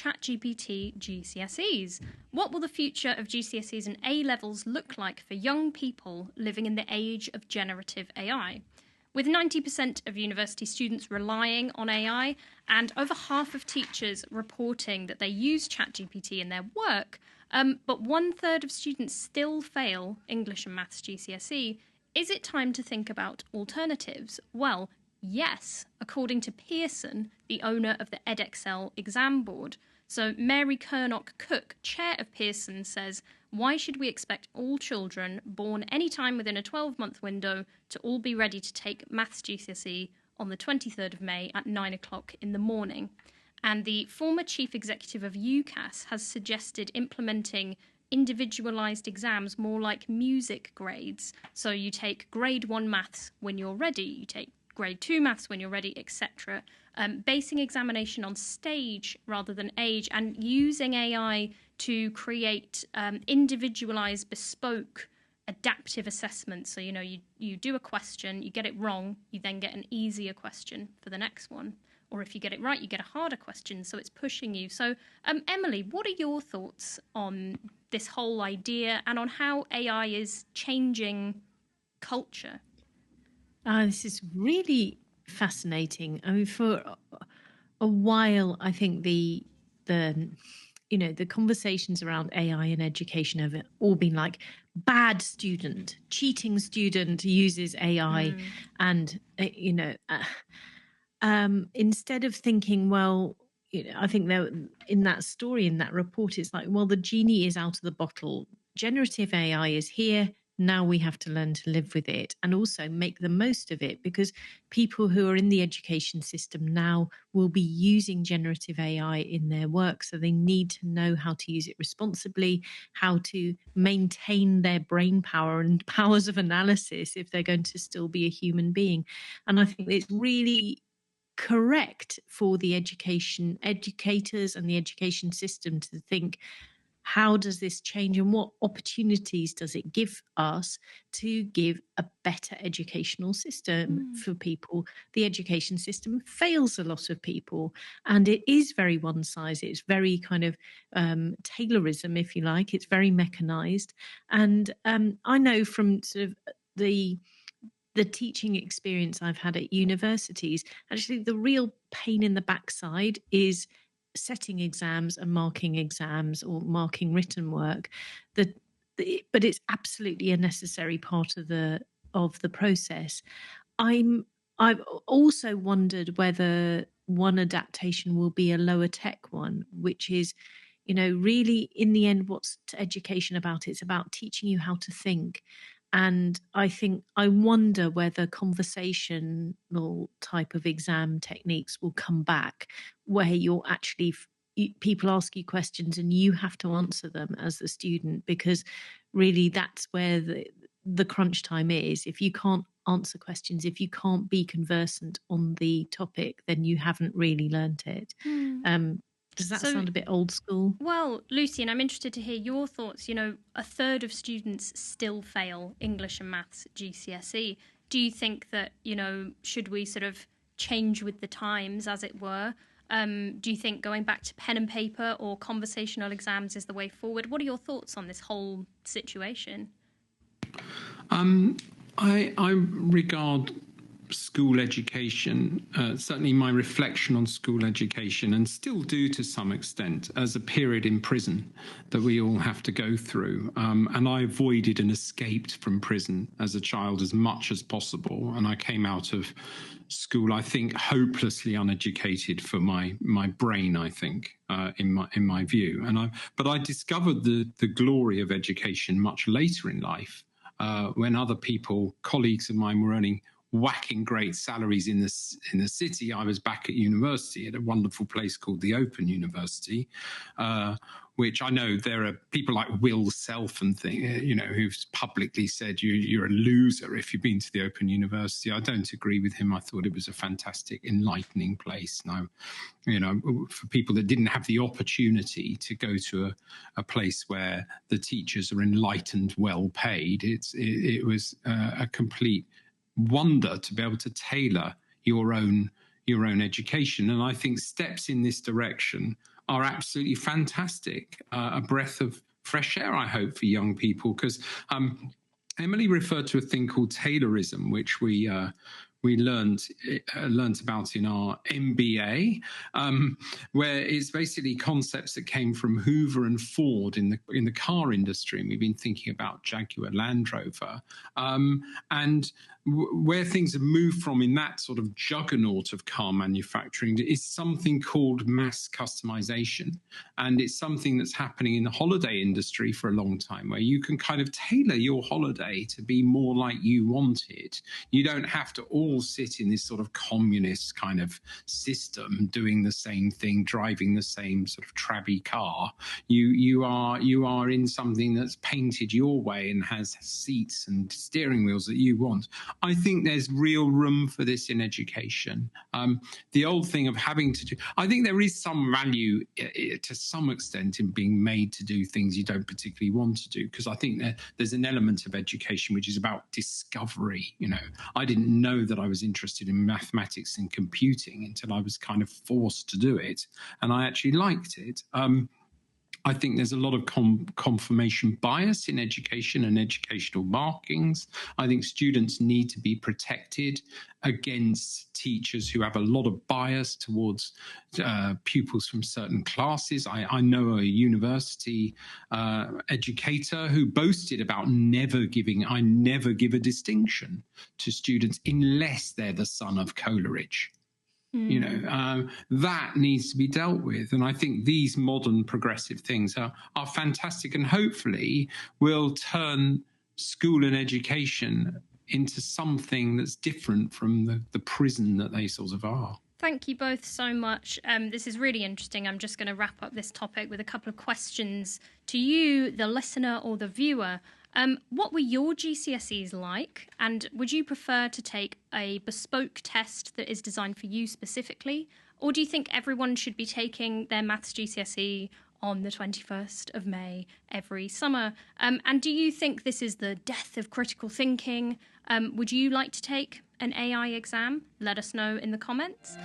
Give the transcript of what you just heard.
ChatGPT GCSEs. What will the future of GCSEs and A-levels look like for young people living in the age of generative AI? With 90% of university students relying on AI and over half of teachers reporting that they use ChatGPT in their work, but 1/3 of students still fail English and Maths GCSE, is it time to think about alternatives? Well, yes, according to Pearson, the owner of the Edexcel exam board. So Mary Kernock-Cook, chair of Pearson, says, why should we expect all children born any time within a 12-month window to all be ready to take Maths GCSE on the 23rd of May at 9 o'clock in the morning? And the former chief executive of UCAS has suggested implementing individualised exams more like music grades. So you take grade 1 maths when you're ready, you take grade 2 maths when you're ready, etc. Basing examination on stage rather than age, and using AI to create individualised, bespoke, adaptive assessments. So, you do a question, you get it wrong, you then get an easier question for the next one. Or if you get it right, you get a harder question, so it's pushing you. So, Emily, what are your thoughts on this whole idea and on how AI is changing culture? This is really fascinating. I mean, for a while, I think the conversations around AI and education have all been like, bad student, cheating student uses AI, and instead of thinking, well, I think that in that story, in that report, it's like, well, the genie is out of the bottle. Generative AI is here. Now we have to learn to live with it and also make the most of it, because people who are in the education system now will be using generative AI in their work. So they need to know how to use it responsibly, how to maintain their brain power and powers of analysis if they're going to still be a human being. And I think it's really correct for the educators and the education system to think, how does this change and what opportunities does it give us to give a better educational system for people? The education system fails a lot of people, and it is very one-size. It's very kind of Taylorism, if you like. It's very mechanized. And I know from sort of the teaching experience I've had at universities, actually the real pain in the backside is setting exams and marking exams or marking written work. But it's absolutely a necessary part of the process. I've also wondered whether one adaptation will be a lower tech one, which is, really in the end, what's education about? It's about teaching you how to think. And I wonder whether conversational type of exam techniques will come back, where you're actually, people ask you questions and you have to answer them as the student, because really that's where the crunch time is. If you can't answer questions, if you can't be conversant on the topic, then you haven't really learnt it. Does that sound a bit old school? Well, Lucy, and I'm interested to hear your thoughts. 1/3 of students still fail English and Maths GCSE. Do you think that, should we sort of change with the times, as it were? Do you think going back to pen and paper or conversational exams is the way forward? What are your thoughts on this whole situation? I regard school education, certainly my reflection on school education, and still do to some extent, as a period in prison that we all have to go through. And I avoided and escaped from prison as a child as much as possible. And I came out of school, I think, hopelessly uneducated for my brain, I think, in my view. But I discovered the glory of education much later in life, when other people, colleagues of mine, were earning whacking great salaries in the city. I was back at university at a wonderful place called the Open University, which I know there are people like Will Self and who've publicly said you're a loser if you've been to the Open University. I don't agree with him. I thought it was a fantastic, enlightening place. Now, for people that didn't have the opportunity to go to a place where the teachers are enlightened, well paid, it was a complete wonder to be able to tailor your own education. And I think steps in this direction are absolutely fantastic. A breath of fresh air, I hope, for young people, because Emily referred to a thing called Taylorism, which we learned about in our MBA, where it's basically concepts that came from Hoover and Ford in the car industry, and we've been thinking about Jaguar Land Rover, and where things have moved from in that sort of juggernaut of car manufacturing is something called mass customization. And it's something that's happening in the holiday industry for a long time, where you can kind of tailor your holiday to be more like you want it. You don't have to all sit in this sort of communist kind of system, doing the same thing, driving the same sort of trabby car. You are in something that's painted your way and has seats and steering wheels that you want. I think there's real room for this in education. The old thing of having to do, I think there is some value to some extent in being made to do things you don't particularly want to do, because I think there's an element of education which is about discovery. I didn't know that I was interested in mathematics and computing until I was kind of forced to do it, and I actually liked it. I think there's a lot of confirmation bias in education and educational markings. I think students need to be protected against teachers who have a lot of bias towards pupils from certain classes. I know a university educator who boasted about never give a distinction to students unless they're the son of Coleridge. That needs to be dealt with. And I think these modern progressive things are fantastic, and hopefully will turn school and education into something that's different from the prison that they sort of are. Thank you both so much. This is really interesting. I'm just going to wrap up this topic with a couple of questions to you, the listener or the viewer. What were your GCSEs like, and would you prefer to take a bespoke test that is designed for you specifically, or do you think everyone should be taking their maths GCSE on the 21st of May every summer? And do you think this is the death of critical thinking? Would you like to take an AI exam? Let us know in the comments.